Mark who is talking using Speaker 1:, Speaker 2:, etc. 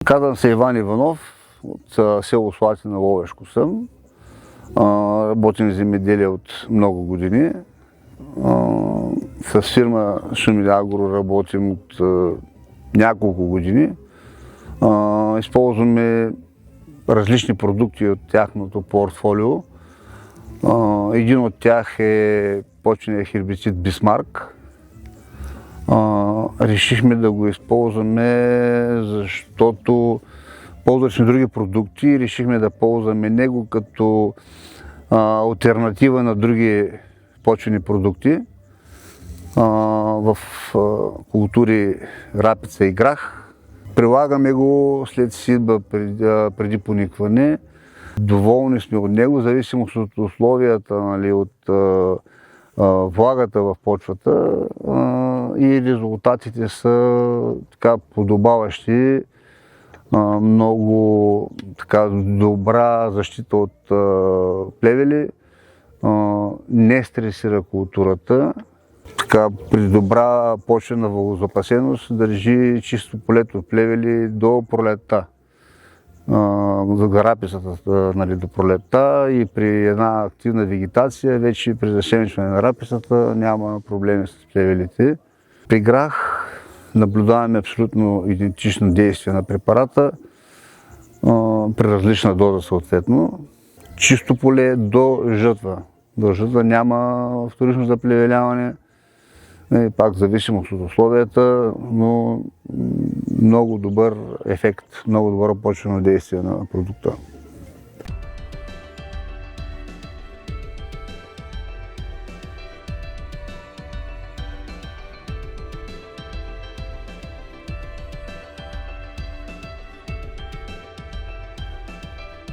Speaker 1: Казвам се Иван Иванов, от село Слатина, Ловешко съм. Работим в земеделие от много години. С фирма Шумиле Агро работим от няколко години. Използваме различни продукти от тяхното портфолио. Един от тях е почвеният хербицид Бисмарк. Решихме да го използваме, защото ползвахме други продукти и решихме да ползваме него като алтернатива на други почвени продукти в култури рапица и грах. Прилагаме го след сидба преди поникване. Доволни сме от него, в зависимост от условията, от влагата в почвата, и резултатите са така подобаващи. Много така добра защита от плевели, не стресира културата. Така, при добра почвена влагозапасеност държи чисто полето от плевели до пролетта. За рапицата до пролетта, и при една активна вегетация, вече при засенчване на рапицата няма проблеми с плевелите. При грах наблюдаваме абсолютно идентично действие на препарата, при различна доза съответно. Чисто поле до жътва. До жътва няма вторично заплевеляване. Пак в зависимост от условията, но много добър ефект, много добро почвено действие на продукта.